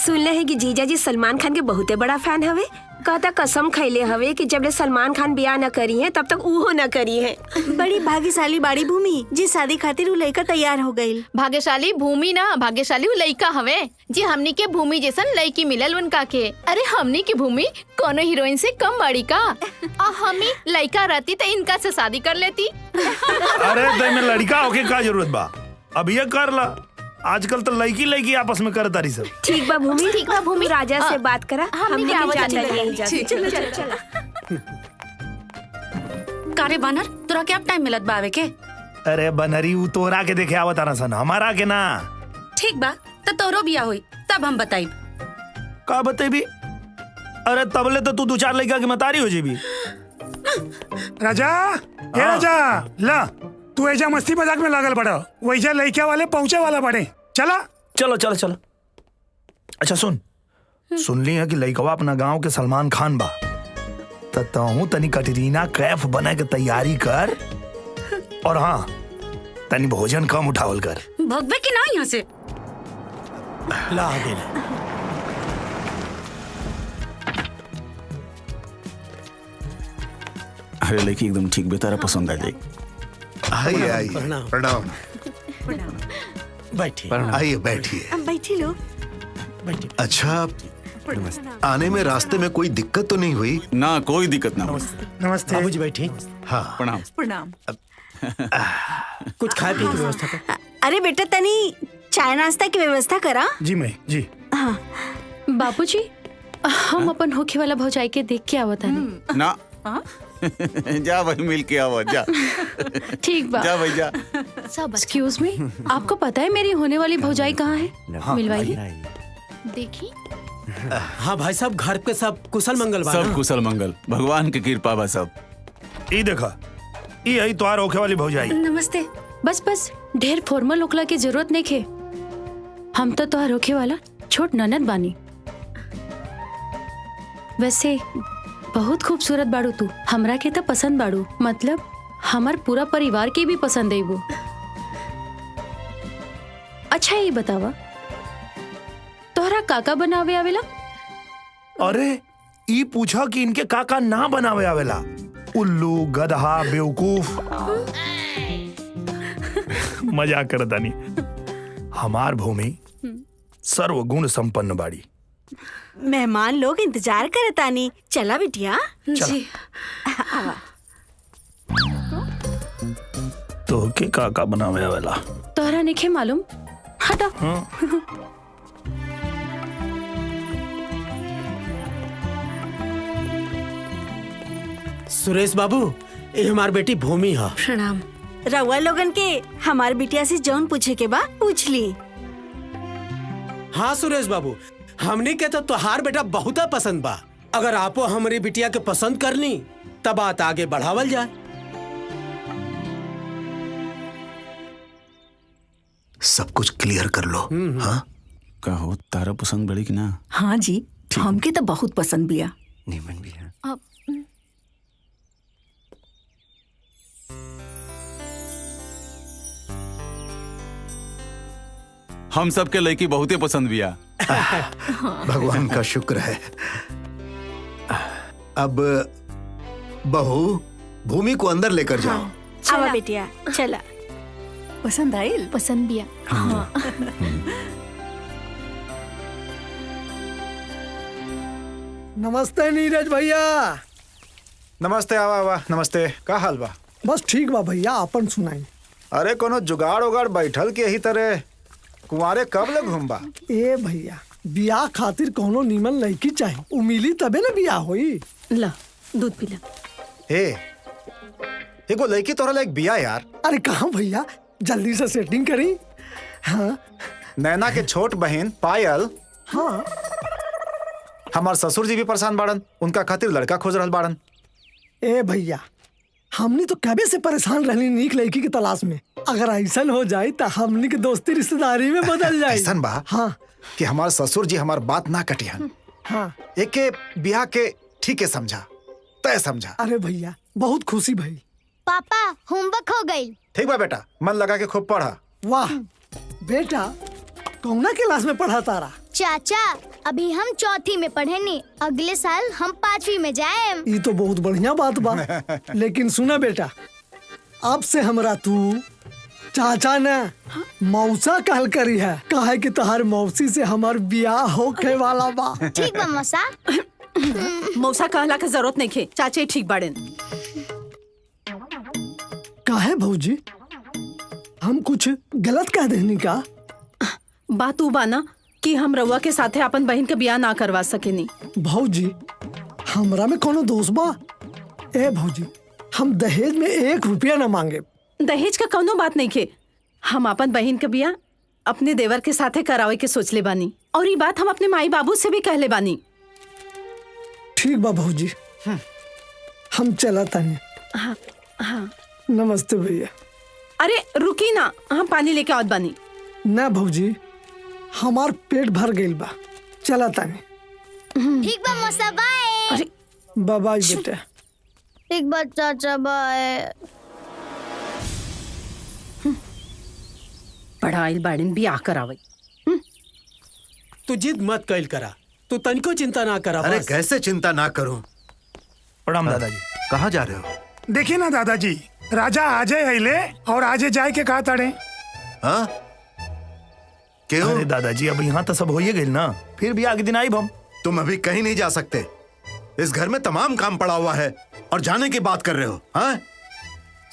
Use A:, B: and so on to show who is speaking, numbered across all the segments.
A: सुनले है कि जीजा जी सलमान खान के बहुते बड़ा फैन हवे। कहता कसम खैले हवे कि जब ले सलमान खान ब्याह न करी है तब तक उहो न करी है।
B: बड़ी भाग्यशाली बाड़ी भूमि जी शादी खातिर उ लड़का तैयार हो गई।
C: भाग्यशाली भूमि ना, भाग्यशाली लड़का हवे जी। हमनी के भूमि जैसन लड़की मिलल उनका के। अरे हमनी की भूमि कोनो हीरोइन से कम बड़ी का। हमी लड़का रहती तो इनका से शादी कर लेती।
D: अरे दे में लड़का होके का जरूरत बा, अब ये कर ला। आजकल तो लड़की लड़की आपस में कर तारी सब।
A: ठीक बा भूमि, ठीक बा भूमि, राजा से बात करा। हमने
C: क्या
A: चलो चलो चलो।
B: कारे बानर तोरा के अब टाइम मिलत बा आवे के?
D: अरे बनरी उ तोरा के देखे आवत आना सन, हमारा के ना।
B: ठीक बा तो तोरो बिया होई तब हम बताई।
D: का बतेबी? अरे तबले तो तू 2-4 लड़का के मतारी हो जेबी।
E: राजा ये राजा ला, तू ऐजा मस्ती मजाक में लागल पड़ा, वैजा लड़किया वाले पहुंचे वाला पड़े। चला
D: चलो चलो चलो। अच्छा सुन ली है कि लड़कवा अपना गांव के सलमान खान बा, तहु तनी कटरीना कैफ बने के तैयारी कर। और हाँ, तनी भोजन कम उठावल कर।
B: भगवे के ना यहाँ से।
E: ला आगे ले।
F: अरे लड़की एकदम ठीक बेतारा पसंद आ जाएगी।
G: आइए आइए, प्रणाम।
E: बैठिए।
G: आइए बैठिए।
B: अब बैठी लो।
G: अच्छा, आने में रास्ते में कोई दिक्कत तो नहीं हुई?
F: ना कोई दिक्कत ना।
E: नमस्ते बाबूजी, बैठिए।
G: हाँ
F: प्रणाम।
B: प्रणाम।
E: कुछ खाए पीने की व्यवस्था कर।
B: अरे बेटा तनी चाय नाश्ता की व्यवस्था करा।
E: जी मैं जी।
C: बापूजी हम अपन होखे वाला भौजाई के देख के आवत हनी।
F: ना जा भाई मिल के आओ जा।
C: ठीक बा।
F: जा भाई जा।
C: एक्सक्यूज मी, आपको पता है मेरी होने वाली भौजाई कहाँ है? मिलवाइए। देखी।
H: हाँ भाई साहब, घर पे सब कुशल मंगल बा?
F: सब कुशल मंगल, भगवान की कृपा बा सब।
D: ई देखा, ई है तोहार होखे वाली भौजाई।
B: नमस्ते।
C: बस ढेर फॉर्मल होखला की जरूरत नहीं खे। हम तो तोहार होखे वाला छोट ननद बानी। वैसे बहुत खूबसूरत बाड़ू तू, हमरा के तो पसंद बाड़ू, मतलब हमार पूरा परिवार के भी पसंद है वो। अच्छा ये बतावा, तोहरा काका बनावे आवेला?
D: अरे ई पूछा कि इनके काका ना बनावे आवेला। उल्लू, गधा, बेवकूफ। मजाक करतानी। हमार भूमि सर्वगुण संपन्न बाड़ी।
B: मेहमान लोग इंतजार करतानी। चला बिटिया।
D: जी। तो के काका बनावे आवेला?
C: तोहरा नइखे मालूम? हटा।
H: सुरेश बाबू, ये हमार बेटी भूमि है।
B: प्रणाम। रउआ लोगन के हमार बिटिया से जौन पूछे के बा पूछ ली।
H: हाँ सुरेश बाबू, हमनी के तो तोहार बेटा बहुत पसंद बा। अगर आपो हमारी बिटिया के पसंद कर ली तब बात आगे बढ़ावल जाए।
G: सब कुछ क्लियर कर लो। हाँ
F: का हो, तारा पसंद बड़ी कि ना?
B: हाँ जी, हमके तो बहुत पसंद बिया।
G: नीमन भी है।
F: हम सबके लड़की बहुते पसंद बिया।
G: भगवान का शुक्र है। अब बहू भूमि को अंदर लेकर जाओ।
B: आवा बेटिया, चला। पसंद आई?
C: पसंद बिया। हाँ।
I: नमस्ते नीरज भैया।
J: नमस्ते। आवा आवा। नमस्ते। का हाल बा?
I: बस ठीक बा भैया, अपन सुनाई।
J: अरे कोनो जुगाड़ उगाड़ बैठल के यही तरह कुंवारे कब ले घूमबा?
I: ए भैया, बियाह खातिर कोनो नीमन लड़की चाहिए, उ मिली तबे ना बियाह होई।
B: ला दूध पिला।
J: एगो लड़की तोरा लायक बिया यार।
I: अरे कहाँ भैया, जल्दी से सेटिंग करी। हाँ
J: नैना के छोट बहन पायल।
I: हाँ
J: हमार ससुर जी भी परेशान बाड़न, उनका खातिर लड़का खोज रहल बाड़न।
I: ए भैया, हमनी तो कबे से परेशान रहनी नीक लड़की की तलाश में। अगर ऐसा हो जाए तो हमनी के दोस्ती रिश्तेदारी में बदल जाए।
J: ऐसा बा
I: हाँ
J: कि हमार ससुर जी हमार बात ना कटिहन।
I: हाँ
J: एक के बियाह के ठीक है समझा, तय समझा।
I: अरे भैया बहुत खुशी भई।
K: पापा होमवर्क हो गई।
J: ठीक बा बेटा, मन लगा के खूब पढ़ा।
I: वाह बेटा, कौना क्लास में पढ़ा तारा?
K: चाचा अभी हम चौथी में पढ़े नी, अगले साल हम 5वीं में जाए।
I: ये तो बहुत बढ़िया बात बा। लेकिन सुना बेटा, अब से हमरा तू चाचा ने मौसा कहल करी है, काहे कि तोहार मौसी से हमार ब्याह होके वाला बा।
K: ठीक बा मौसा।
B: मौसा कहला के जरूरत नहीं खे, चाचे ठीक बाड़े।
I: काहे भौजी, हम कुछ गलत कह देनी का?
B: बात उ बाना कि हम रउआ के साथे अपन बहन के ब्याह ना करवा सकेनी।
I: भौजी हमरा में कोनो दोष बा? ए भौजी, हम दहेज में 1 रुपया न मांगे।
B: दहेज का कौनो बात नहीं खे। हम अपन बहन के ब्याह अपने देवर के साथे करावे के सोचले बानी, और ये बात हम अपने माई बाबू से भी कहले बानी।
I: ठीक बा भौजी, हम चला तानी।
B: हाँ हाँ।
I: नमस्ते भैया।
B: अरे रुकी ना, हम पानी लेके आवत बानी।
I: ना भौजी, हमार पेट भर गइल बा, चला तानी।
K: ठीक बा मौसा, बाय।
B: अरे
I: बाय बेटा।
K: ठीक बा चाचा, बाय।
B: पढ़ाई बाड़न ब्याह करावे।
H: तू जिद मत कैल करा, तू तनिको चिंता ना करा।
G: अरे
H: बस।
G: कैसे चिंता ना करूं?
D: प्रणाम दादाजी।
G: कहाँ जा रहे हो?
E: देखिए ना दादाजी, राजा आजे अइले और आजे जाए के कहा ताड़े।
G: हाँ? क्यों?
D: अरे दादाजी, अब यहाँ तो सब हो ही गई ना, फिर भी आगे दिन आई हम।
G: तुम अभी कहीं नहीं जा सकते। इस घर में तमाम काम पड़ा हुआ है और जाने की बात कर रहे हो? हाँ?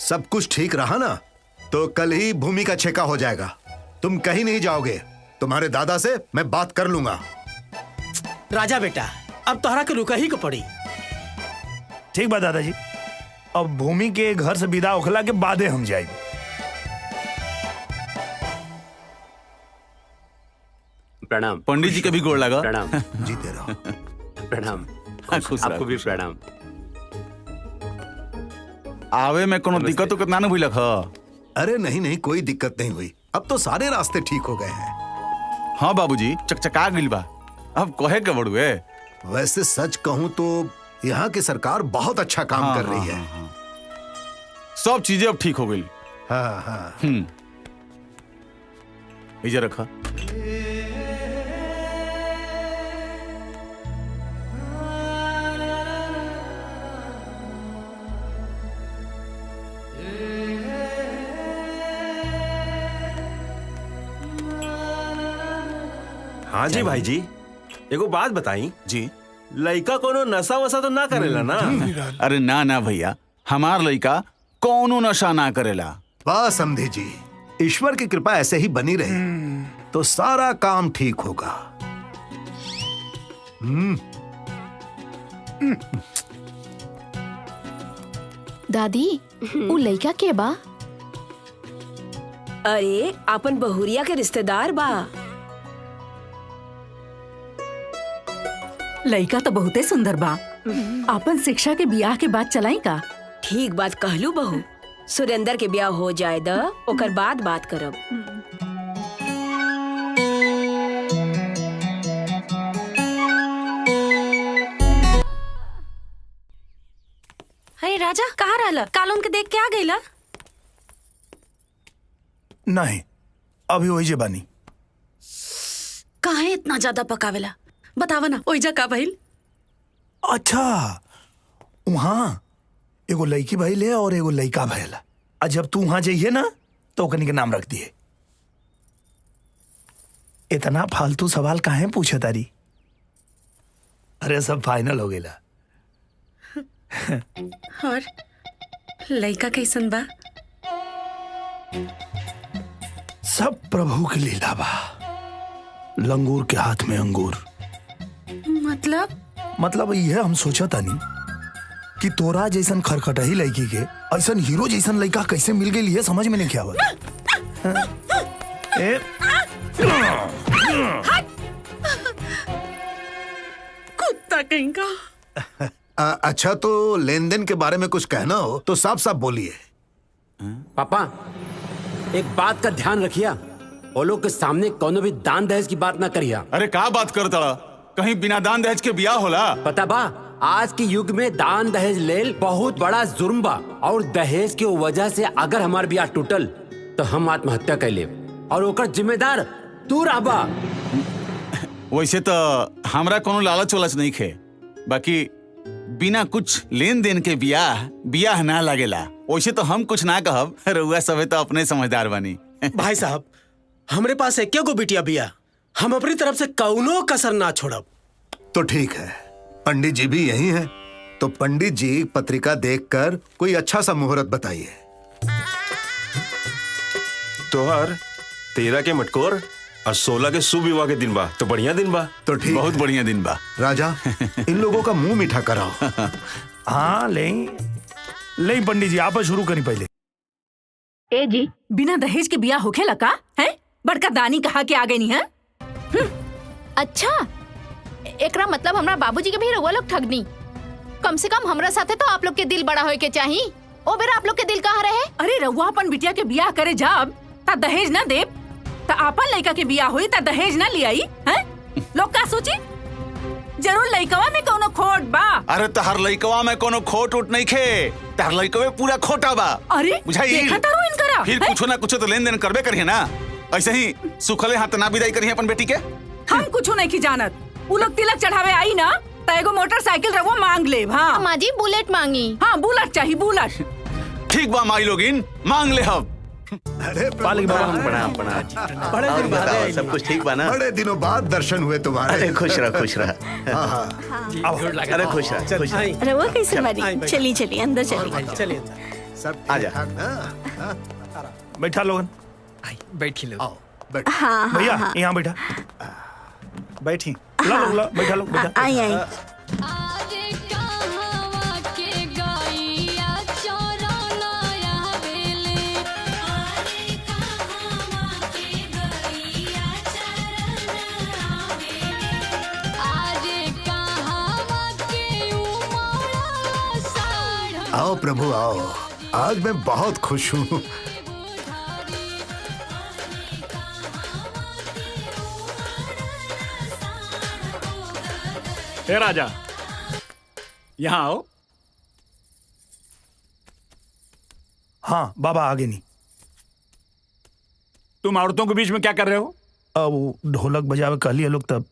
G: सब कुछ ठीक रहा ना तो कल ही भूमि का छेका हो जाएगा। तुम कहीं नहीं जाओगे। तुम्हारे दादा से मैं बात कर लूंगा।
H: राजा बेटा, अब तोहरा के रुका ही को पड़ी।
D: ठीक बा दादाजी, अब भूमि के घर से विदा होखला के बादे हम जाए।
L: प्रणाम।
F: पंडित जी के भी गोड़ लगा।
L: प्रणाम।
G: जीते रहो।
L: प्रणाम।
F: खुश
L: आपको
F: रहो।
L: भी प्रणाम।
F: आवे में कोनो दिक्कत तो ना न भइलक ह?
G: अरे नहीं नहीं, कोई दिक्कत नहीं हुई। अब तो सारे रास्ते ठीक हो गए हैं।
F: हाँ बाबूजी, चकचका गिल बा। अब कहे के बड़ुए।
G: वैसे सच कहूं तो यहाँ की सरकार बहुत अच्छा काम कर रही है।
F: सब चीजें अब ठीक हो गई।
G: हाँ हाँ।
F: इधर रखा।
L: हाँ जी भाई जी, एगो बात बताई
F: जी।
L: लड़का कोनो नशा वशा तो ना करेला ना?
F: अरे ना ना भैया, हमार लड़का कौनो नशा ना करेला।
G: बस समझे जी, ईश्वर की कृपा ऐसे ही बनी रहे तो सारा काम ठीक होगा।
C: दादी, उ लइका के बा?
A: अरे अपन बहुरिया के रिश्तेदार बा।
B: लइका तो बहुते सुंदर बा। अपन शिक्षा के ब्याह के बाद चलाई का?
A: ठीक बात कहलू बहू, सुरेंद्र के ब्याह हो जाए द, ओकर बाद बात करब।
B: अरे राजा, कहाँ रहला? काल उनके देख के आ गईला?
D: नहीं, अभी वही जे बानी।
B: काहे इतना ज्यादा पकावेला? बतावा ना, ओइजा का भइल?
D: अच्छा, वहाँ एगो लड़की भइल है और एगो लड़का भइल। और जब तू वहां जाइए ना तो ओकनी के नाम रख दिए। इतना फालतू सवाल काहे पूछे तारी? अरे सब फाइनल हो गया।
B: और लइका कैसन बा?
D: सब प्रभु की लीला बा। लंगूर के हाथ में अंगूर। मतलब यह हम सोचा तानी कि तोरा जैसन खरखटही लड़की के ऐसन हीरो जैसन लड़का कैसे मिल गई है, समझ में नहीं क्या हुआ।
B: कुत्ता कहीं का।
G: अच्छा, तो लेन देन के बारे में कुछ कहना हो तो साफ साफ बोलिए।
L: पापा, एक बात का ध्यान रखिया, वो लोग के सामने कोनो भी दान दहेज की बात ना करिया।
F: अरे का बात करता? कहीं बिना दान दहेज के ब्याह होला?
L: पता बा, आज के युग में दान दहेज लेल बहुत बड़ा जुर्म बा, और दहेज के वजह से अगर हमार ब्याह टूटल तो हम आत्महत्या कर लेब, और ओकर जिम्मेदार तू रहबा।
F: वैसे तो हमरा कोनो लालच वालच नहीं खे, बाकी बिना कुछ लेन देन के बियाह बियाह ना लगेला। वैसे तो हम कुछ ना कहब, रउआ सबे तो अपने समझदार बनी।
H: भाई साहब, हमरे पास एक गो बिटिया बिया, हम अपनी तरफ से कौनो कसर ना छोड़ब।
G: तो ठीक है, पंडित जी भी यही हैं, तो पंडित जी पत्रिका देखकर कोई अच्छा सा मुहूर्त बताइए।
M: तोहर 13 के मटकोर और 16 के शुभ विवाह के दिन बा, तो बढ़िया दिन बा।
G: तो ठीक
F: बहुत
G: है।
F: बढ़िया दिन बा।
G: राजा, इन लोगों का मुंह मीठा कराओ।
D: हाँ ले पंडित जी, आप शुरू करी पहले।
B: ए जी, बिना दहेज के बिया होखेला का है? बड़का दानी कहा के आ गई नहीं है?
C: अच्छा, एकरा मतलब हमरा बाबूजी के भी रउआ लोग ठगनी। कम से कम हमरा साथे तो आप लोग के दिल बड़ा होए के चाही। ओ बेरा आप लोग के दिल कहाँ रहे?
B: अरे रउआ अपन बिटिया के बियाह करे जाब ता दहेज ना देब, ता आपन लड़का के बियाह हुई ता दहेज ना लियाई हैं? लोग का सोची? जरूर लड़कवा में कोनो खोट बा।
F: अरे तहर लइकवा में कोनो खोट उठ नहीं खे, तहर लइकवे पूरा खोटा बा।
B: अरे
F: बुझाई?
B: देखा तारू इनकरा
F: फिर
B: हैं?
F: कुछ ना कुछ तो लेन देन करबे करिए ना। ऐसे ही सुखले हाथ ना विदाई करिए अपन बेटी के।
B: हम कुछ नहीं की जानत। उ लोग तिलक चढ़ावे आई ना ता एगो मोटरसाइकिल रउआ मांग ले। हाँ
C: माँ जी बुलेट मांगी।
B: हाँ, बुलेट चाहिए, बुलेट।
F: ठीक बा माई लोगिन, मांग ले हम।
G: अरे
D: पालिक बाबा,
L: प्रणाम प्रणाम।
H: बड़े दिन बाद आए।
L: सब कुछ ठीक बा ना?
G: बड़े दिनों बाद दर्शन हुए तुम्हारे।
L: अरे खुश रह खुश रह।
G: हाँ हाँ,
L: अरे खुश रह खुश रह।
A: रवा कैसे
H: आई,
A: बारी?
H: बैठ।
A: चली चली अंदर चली।
H: चलिए अंदर।
G: सब
L: आजा।
G: ठीक ठाक ना?
D: बैठा लोगन।
E: बैठी लो।
G: आओ बैठो।
A: हाँ हाँ
D: भैया
A: हाँ,
D: यहाँ बैठा। बैठी। ला लो, ला, बैठा लो, बैठा।
A: आई आई।
G: आओ प्रभु आओ, आज मैं बहुत खुश हूँ।
E: हे राजा, यहाँ आओ।
D: हाँ बाबा, आगे नहीं।
E: तुम औरतों के बीच में क्या कर रहे हो?
D: अब वो ढोलक बजावे कहलिए लोग तब।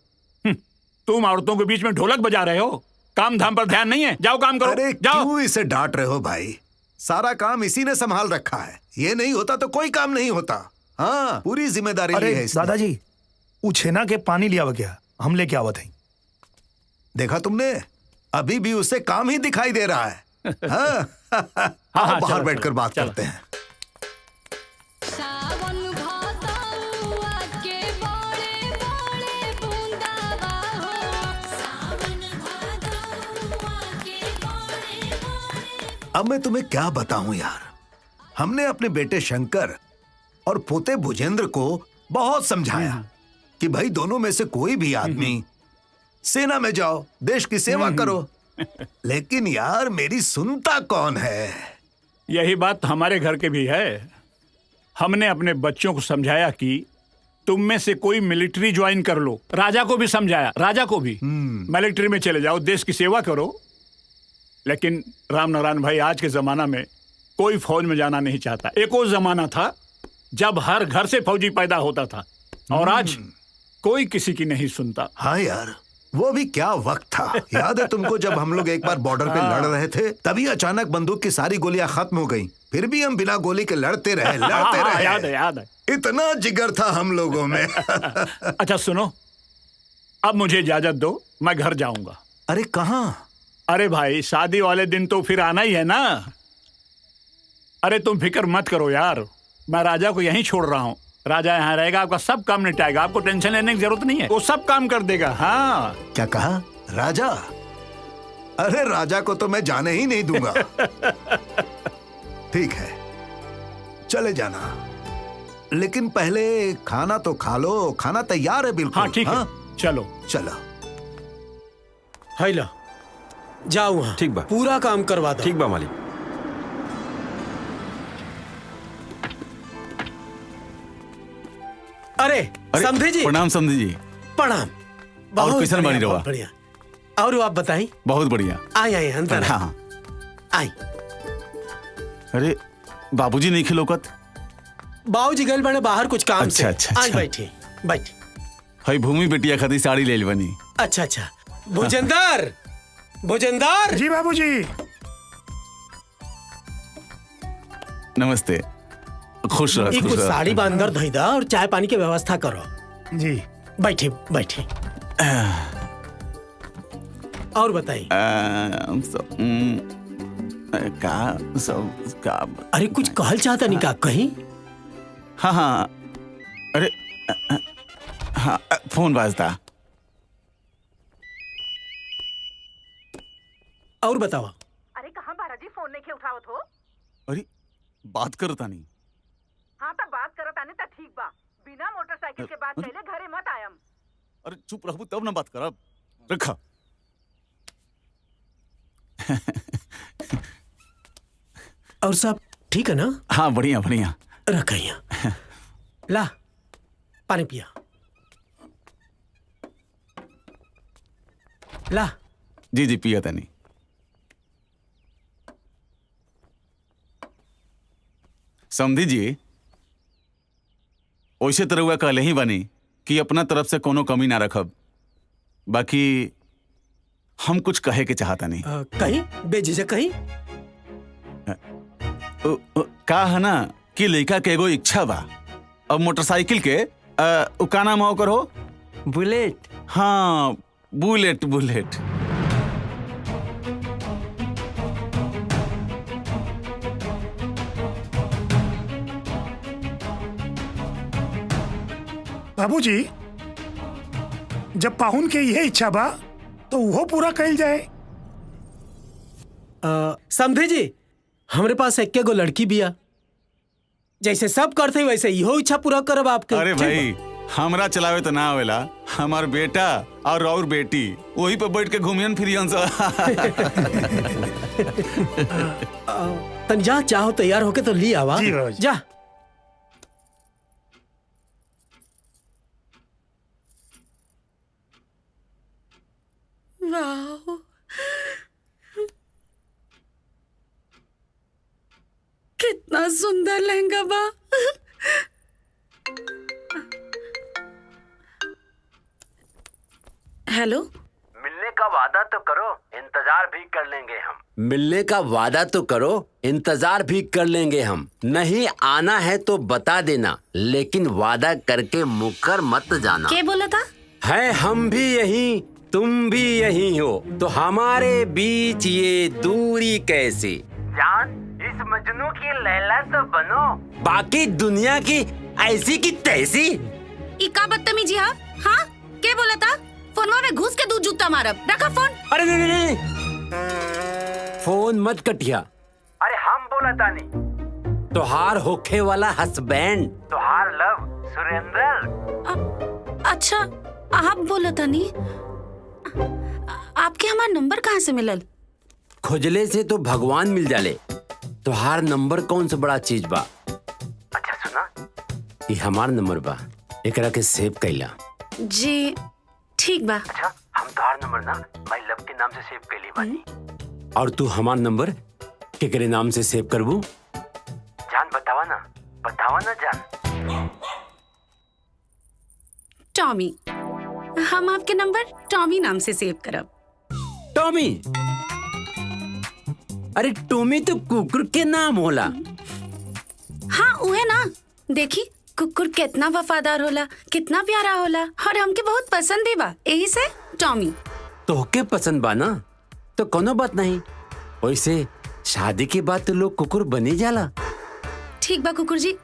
E: तुम औरतों के बीच में ढोलक बजा रहे हो? काम धाम पर ध्यान नहीं है? जाओ काम करो।
G: अरे
E: जाओ।
G: क्यों इसे डांट रहे हो भाई? सारा काम इसी ने संभाल रखा है। ये नहीं होता तो कोई काम नहीं होता। हाँ, पूरी जिम्मेदारी ली है
D: अरे
G: इसने।
D: दादाजी, वो छेना के पानी लिया हुआ क्या? हम लेके आवत हैं।
G: देखा तुमने, अभी भी उसे काम ही दिखाई दे रहा है। हाँ? आओ बाहर
E: चलो,
G: बैठकर
E: चलो,
G: बात
E: चलो।
G: करते हैं। अब मैं तुम्हें क्या बताऊं यार, हमने अपने बेटे शंकर और पोते भुजेंद्र को बहुत समझाया कि भाई दोनों में से कोई भी आदमी सेना में जाओ, देश की सेवा करो, लेकिन यार मेरी सुनता कौन है?
E: यही बात हमारे घर के भी है। हमने अपने बच्चों को समझाया कि तुम में से कोई मिलिट्री ज्वाइन कर लो। राजा को भी समझाया, राजा को भी मिलिट्री में चले जाओ, देश की सेवा करो। लेकिन राम नारायण भाई, आज के जमाना में कोई फौज में जाना नहीं चाहता। एक और जमाना था जब हर घर से फौजी पैदा होता था, और आज कोई किसी की नहीं सुनता।
G: हाँ यार, वो भी क्या वक्त था। याद है तुमको जब हम लोग एक बार बॉर्डर पे लड़ रहे थे, तभी अचानक बंदूक की सारी गोलियां खत्म हो गई, फिर भी हम बिना गोली के लड़ते रहे, लड़ते रहे।
E: याद है, याद है।
G: इतना जिगर था हम लोगों में।
E: अच्छा सुनो, अब मुझे इजाजत दो, मैं घर जाऊंगा।
G: अरे कहाँ?
E: अरे भाई, शादी वाले दिन तो फिर आना ही है ना। अरे तुम फिक्र मत करो यार, मैं राजा को यहीं छोड़ रहा हूँ। राजा यहाँ रहेगा, आपका सब काम निपटाएगा, आपको टेंशन लेने की जरूरत नहीं है, वो सब काम कर देगा। हाँ।
G: क्या कहा? राजा? अरे राजा को तो मैं जाने ही नहीं दूंगा। ठीक है, चले जाना, लेकिन पहले खाना तो खा लो। खाना तैयार है बिल्कुल।
E: हाँ ठीक है, चलो
G: चलो।
H: हाय ला, जाओ वहाँ।
M: ठीक बा।
H: पूरा काम करवा दो।
M: ठीक बा मालिक।
H: अरे समझे जी।
F: प्रणाम समझी जी।
H: प्रणाम। बहुत
F: कैसन
H: बढ़िया,
F: बानी रवा?
H: बहुत बढ़िया। और आप बताई?
F: बहुत बढ़िया।
H: आए आए अंदर।
F: हाँ।
H: आई।
F: अरे बाबूजी नहीं खिलौकत?
H: बाबूजी गए बने बाहर कुछ काम
F: अच्छा,
H: से।
F: अच्छा,
H: आज
F: अच्छा।
H: बैठे। बैठ।
F: हई भूमि बेटिया खातिर साड़ी ले बनी।
H: अच्छा अच्छा। भुजंदर, भुजंदर।
D: जी बाबूजी।
F: नमस्ते, खुश रह।
H: कुछ साड़ी बांधकर धोई दा और चाय पानी की व्यवस्था करो।
D: जी
H: बैठे बैठे। और बताइए।
F: का
H: अरे कुछ कहल चाहता नहीं का कहीं?
F: हाँ हाँ, अरे हाँ, फोन बाजता।
H: और बताओ।
B: अरे कहाँ बाराजी फोन नहीं के उठावत हो?
F: अरे बात करता नहीं।
B: हाँ तो बात करत आने तो ठीक बा, बिना मोटरसाइकिल के बात कैले घरे मत आयम।
F: अरे चुप रहबू तब ना बात करब। रखा।
H: और सब ठीक है ना?
F: हाँ बढ़िया बढ़िया।
H: रखा यहाँ। ला पानी पिया। ला।
F: जी जी पिया था नहीं। समझी जी, वैसे तरह हुआ कहले ही बनी कि अपना तरफ से कोनो कमी ना रखब। बाकी हम कुछ कहे के चाहता नहीं।
H: कहीं बेझिझक कहीं।
F: का है ना कि लड़का के एगो इच्छा बा। अब मोटरसाइकिल के का नाम हो करो?
L: बुलेट।
F: हाँ बुलेट बुलेट।
D: बाबूजी, जब पाहुन के यह इच्छा बा तो वो पूरा कल जाए।
H: समझे जी, हमारे पास एक गो लड़की बिया, जैसे सब करते वैसे इहो इच्छा पूरा करब आपके।
F: अरे भाई हमरा चलावे तो ना आवेला, हमार बेटा और बेटी वही पे बैठ के घूमियन फिरियन सा।
H: तन जा, चाहो तैयार होके तो ली आवा। जा।
B: वाह, कितना सुंदर लहंगा बा। हेलो,
L: मिलने का वादा तो करो, इंतजार भी कर लेंगे हम। मिलने का वादा तो करो, इंतजार भी कर लेंगे हम। नहीं आना है तो बता देना, लेकिन वादा करके मुकर मत जाना।
B: क्या बोला था?
L: है हम भी यही, तुम भी यही हो, तो हमारे बीच ये दूरी कैसी? जान, इस मजनू की लैला तो बनो, बाकी दुनिया की ऐसी की तैसी।
B: इका बदतमीजी। हाँ हाँ, क्या बोला था? फोनवा में घुस के दूध जूता मारब। रखा फोन।
L: अरे नहीं, फोन मत कटिया। अरे हम बोला था नहीं, तोहार होखे वाला हस्बैंड, तोहार लव सुरेंद्र।
B: अच्छा, आप बोला था नहीं। आपके हमारा नंबर कहाँ से मिलल?
L: खोजले से तो भगवान मिल जाले, तोहार नंबर कौन सा बड़ा चीज बा। अच्छा सुना, ये हमार नंबर बा, एकरा के सेव कैला।
B: जी ठीक बा।
L: अच्छा, हम तोहार नंबर ना माय लव के नाम से सेव कैली बानी, और तू हमार नंबर केकरे नाम से सेव करबू? जान बतावा ना जान।
B: टॉमी। हम आपके नंबर टॉमी नाम से सेव करब।
L: टॉमी? अरे टॉमी तो कुकुर के नाम होला।
B: हाँ उहे ना, देखी कुकुर कितना वफादार होला, कितना प्यारा होला, और हमके बहुत पसंद भी बा, यही से टॉमी।
L: तोहके पसंद बा ना तो कोनो बात नहीं, वैसे शादी के बाद तो लोग कुकुर बनी जाला।
B: ठीक बा कुकुर जी।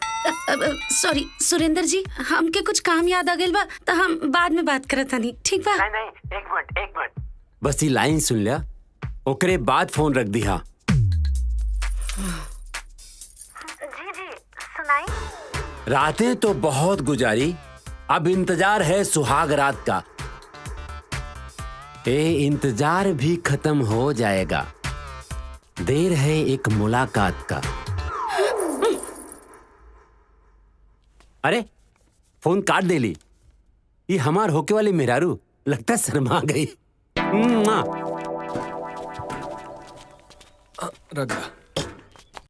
B: सॉरी सुरेंद्र जी, हमके कुछ काम याद आ गइल बा, तो हम बाद में बात करत हनी। ठीक बा?
L: नहीं, एक मिनट। बस ये लाइन सुन लिया, ओकरे बाद फोन रख दिया।
B: जी सुनाई।
L: रातें तो बहुत गुजारी, अब इंतजार है सुहाग रात का। ये इंतजार भी खत्म हो जाएगा, देर है एक मुलाकात का। अरे फोन काट देली, ये हमार होके वाली मेहरारू लगता शर्मा गई।
H: रख दा।